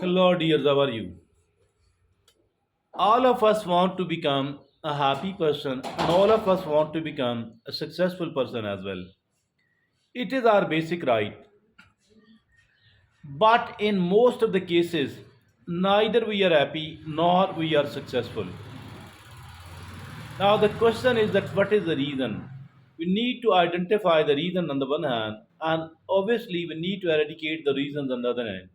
Hello, dears, how are you? All of us want to become a happy person, and all of us want to become a successful person as well. It is our basic right. But in most of the cases, neither we are happy nor we are successful. Now, the question is that what is the reason? We need to identify the reason on the one hand, and obviously, we need to eradicate the reasons on the other hand.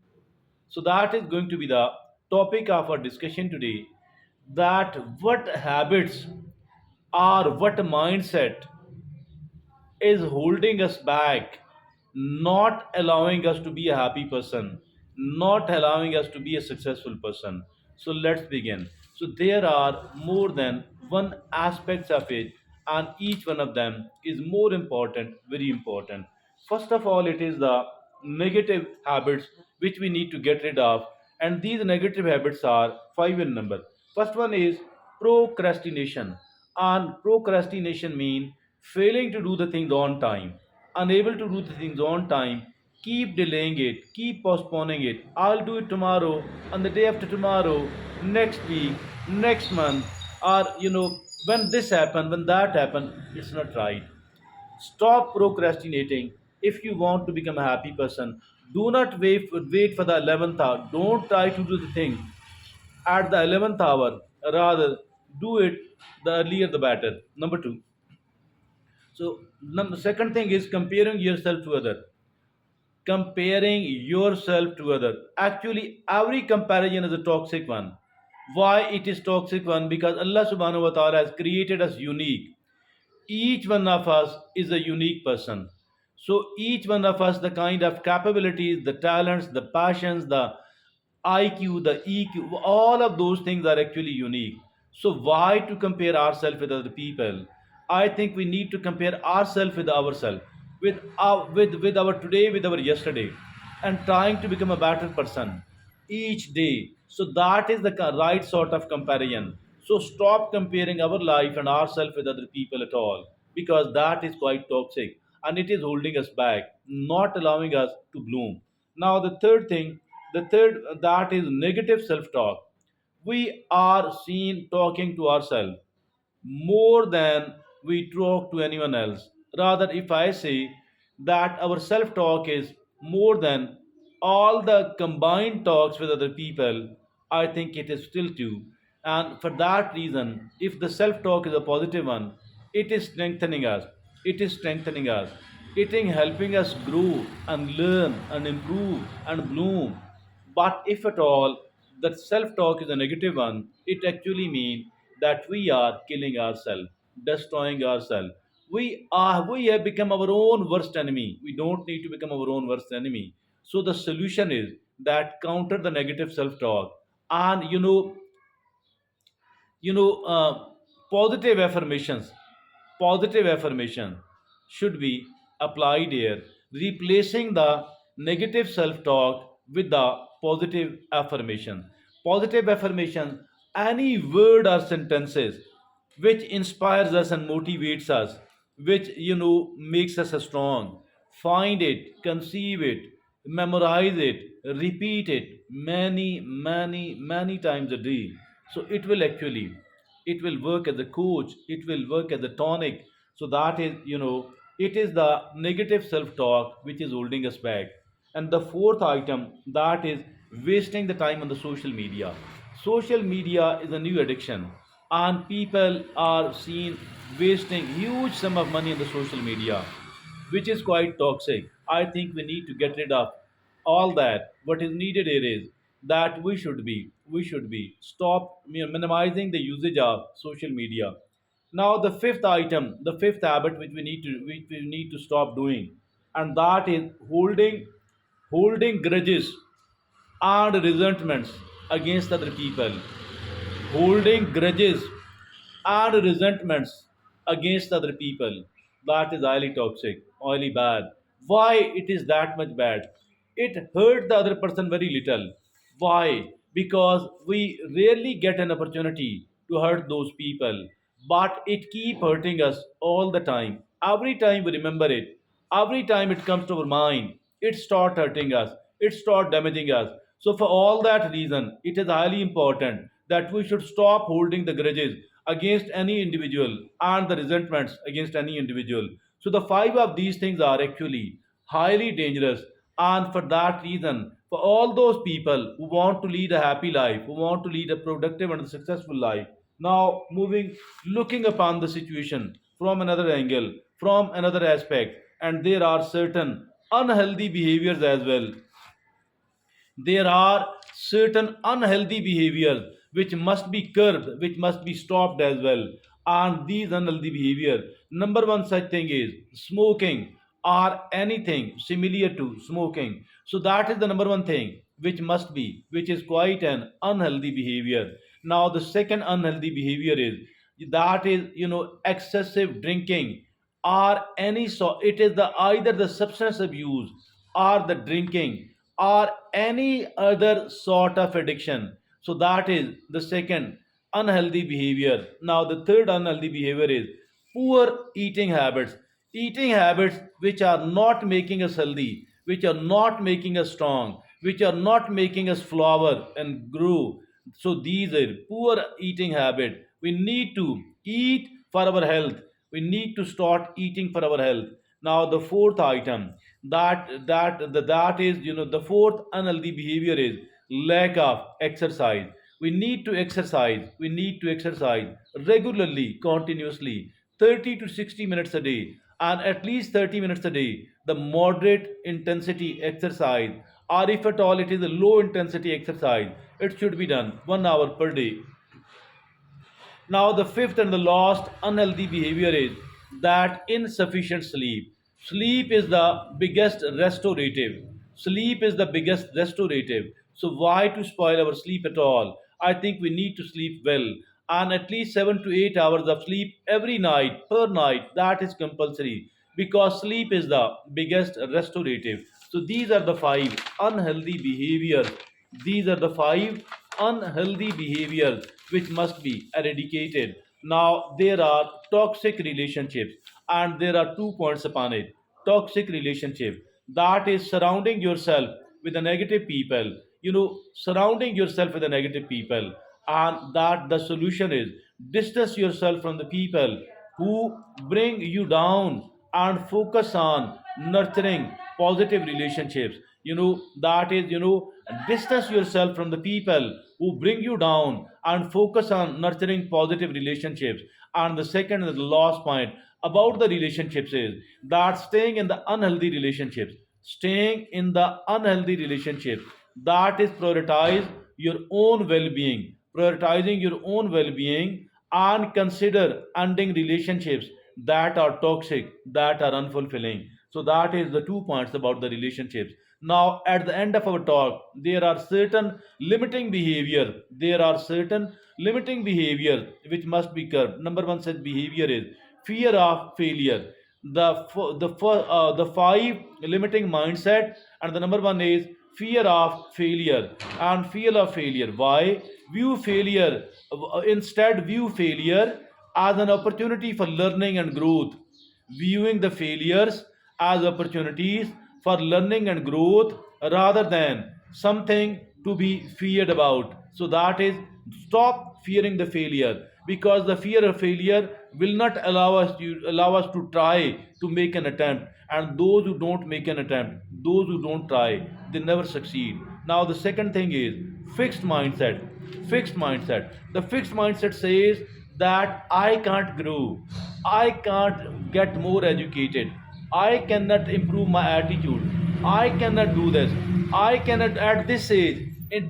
So that is going to be the topic of our discussion today. That what habits or what mindset is holding us back, not allowing us to be a happy person, not allowing us to be a successful person. So let's begin. So there are more than one aspects of it, and each one of them is more important, very important. First of all, it is the negative habits which we need to get rid of, and these negative habits are five in number. First one is procrastination, and procrastination means failing to do the things on time, unable to do the things on time, keep delaying it, keep postponing it. I'll do it tomorrow, and the day after tomorrow, next week, next month, or when this happened, when that happened. It's not right. Stop procrastinating. If you want to become a happy person, do not wait for the 11th hour. Don't try to do the thing at the 11th hour. Rather, do it the earlier the better. Number two. So, second thing is comparing yourself to other. Comparing yourself to other. Actually, every comparison is a toxic one. Why it is toxic one? Because Allah Subhanahu wa Taala has created us unique. Each one of us is a unique person. So each one of us, the kind of capabilities, the talents, the passions, the IQ, the EQ, all of those things are actually unique. So why to compare ourselves with other people? I think we need to compare ourselves with ourselves, with our today, with our yesterday, and trying to become a better person each day. So that is the right sort of comparison. So stop comparing our life and ourselves with other people at all, because that is quite toxic and it is holding us back, not allowing us to bloom. Now the third that is negative self-talk. We are seen talking to ourselves more than we talk to anyone else. Rather, if I say that our self talk is more than all the combined talks with other people, I think it is still true. And for that reason, if the self talk is a positive one, it is strengthening us. It is strengthening us. It is helping us grow and learn and improve and bloom. But if at all the self talk is a negative one, it actually means that we are killing ourselves, destroying ourselves. We have become our own worst enemy. We don't need to become our own worst enemy. So the solution is that counter the negative self talk, and you know uh, positive affirmations. Positive affirmation should be applied here, replacing the negative self talk with the positive affirmation. Positive affirmation, any word or sentences which inspires us and motivates us, which makes us strong. Find it, conceive it, memorize it, repeat it many times a day. So it will work as a coach, it will work as a tonic. So that is, it is the negative self talk which is holding us back. And the fourth item, that is wasting the time on the social media. Social media is a new addiction, and people are seen wasting huge sum of money on the social media, which is quite toxic. I think we need to get rid of all that. What is needed here is that we should be stop minimizing the usage of social media. Now the fifth item, the fifth habit which we need to stop doing, and that is holding grudges and resentments against other people. Holding grudges and resentments against other people. That is highly toxic, highly bad. Why it is that much bad? It hurt the other person very little. Why? Because we rarely get an opportunity to hurt those people, but it keep hurting us all the time. Every time we remember it, every time it comes to our mind, it start hurting us. It start damaging us. So for all that reason, it is highly important that we should stop holding the grudges against any individual and the resentments against any individual. So the five of these things are actually highly dangerous, and for that reason, for all those people who want to lead a happy life, who want to lead a productive and successful life, now moving, looking upon the situation from another angle, from another aspect, and there are certain unhealthy behaviors as well. There are certain unhealthy behaviors which must be curbed, which must be stopped as well. And these unhealthy behavior, number one such thing is smoking or anything similar to smoking. So that is the number one thing which must be, which is quite an unhealthy behavior. Now the second unhealthy behavior is, that is, excessive drinking or any, so it is the either the substance abuse or the drinking or any other sort of addiction. So that is the second unhealthy behavior. Now the third unhealthy behavior is poor eating habits. Eating habits which are not making us healthy, which are not making us strong, which are not making us flower and grow. So these are poor eating habit. We need to eat for our health. We need to start eating for our health. Now the fourth item, that is, the fourth unhealthy behavior is lack of exercise. We need to exercise. We need to exercise regularly, continuously, 30 to 60 minutes a day, and at least 30 minutes a day. The moderate intensity exercise, or if at all it is a low intensity exercise, it should be done 1 hour per day. Now, the fifth and the last unhealthy behavior is that insufficient sleep. Sleep is the biggest restorative. Sleep is the biggest restorative. So, why to spoil our sleep at all? I think we need to sleep well, and at least 7 to 8 hours of sleep every night, per night, that is compulsory, because sleep is the biggest restorative. So, these are the five unhealthy behaviors. These are the five unhealthy behaviors which must be eradicated. Now, there are toxic relationships, and there are 2 points upon it. Toxic relationship, that is surrounding yourself with the negative people, surrounding yourself with the negative people, and that the solution is distance yourself from the people who bring you down and focus on nurturing positive relationships. That is, distance yourself from the people who bring you down and focus on nurturing positive relationships. And the second and the last point about the relationships is that staying in the unhealthy relationships, that is prioritize your own well-being, prioritizing your own well-being, and consider ending relationships that are toxic, that are unfulfilling. So that is the 2 points about the relationships. Now, at the end of our talk, there are certain limiting behavior. There are certain limiting behavior which must be curbed. Number one such behavior is fear of failure. The five limiting mindset, and the number one is fear of failure. And fear of failure. Why? View failure. Instead, view failure as an opportunity for learning and growth. Viewing the failures as opportunities for learning and growth rather than something to be feared about. So that is, stop fearing the failure, because the fear of failure will not allow us to try to make an attempt. And those who don't make an attempt, those who don't try, they never succeed. Now the second thing is fixed mindset. Fixed mindset. The fixed mindset says that I can't grow, I can't get more educated, I cannot improve my attitude, I cannot do this, I cannot at this age, in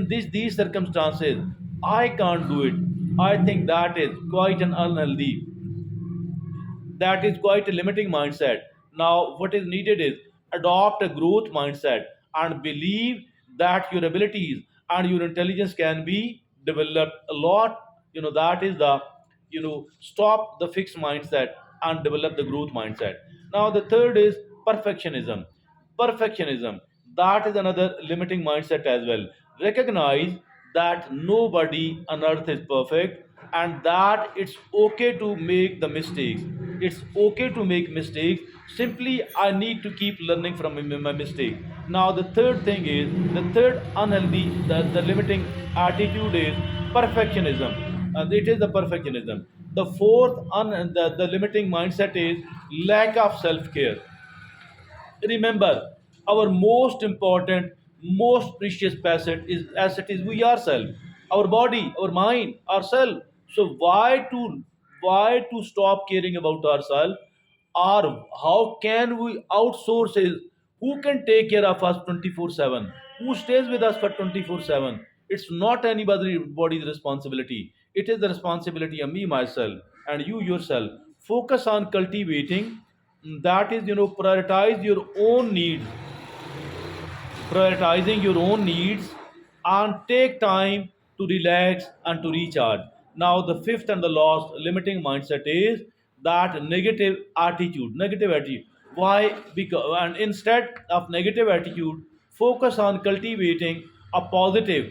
these circumstances, I can't do it. I think that is quite an unhealthy, that is quite a limiting mindset. Now, what is needed is adopt a growth mindset and believe that your abilities and your intelligence can be developed a lot. That is the, stop the fixed mindset and develop the growth mindset. Now, the third is perfectionism. Perfectionism, that is another limiting mindset as well. Recognize that nobody on earth is perfect, and that it's okay to make the mistakes. It's okay to make mistakes. Simply, I need to keep learning from my mistake. Now, the third thing is, the third unhealthy, the limiting attitude is perfectionism. And it is the perfectionism. The fourth, the limiting mindset is lack of self care. Remember, our most important, most precious asset is we ourselves, our body, our mind, ourselves. So why to stop caring about ourselves? Or how can we outsource it? Who can take care of us 24/7? Who stays with us for 24/7? It's not anybody's responsibility. It is the responsibility of me, myself, and you yourself. Focus on cultivating, that is, prioritize your own needs, prioritizing your own needs, and take time to relax and to recharge. Now, the fifth and the last limiting mindset is that negative attitude. Negative attitude. Why? Because, and instead of negative attitude, focus on cultivating a positive.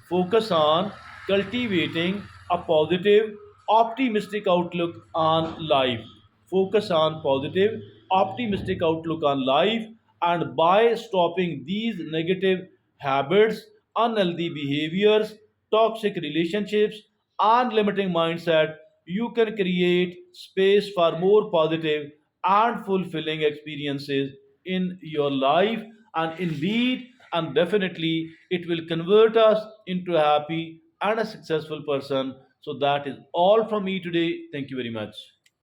Focus on cultivating a positive, optimistic outlook on life. Focus on positive, optimistic outlook on life, and by stopping these negative habits, unhealthy behaviors, toxic relationships, and limiting mindset, you can create space for more positive and fulfilling experiences in your life. And indeed, and definitely, it will convert us into a happy and a successful person. So, that is all from me today. Thank you very much.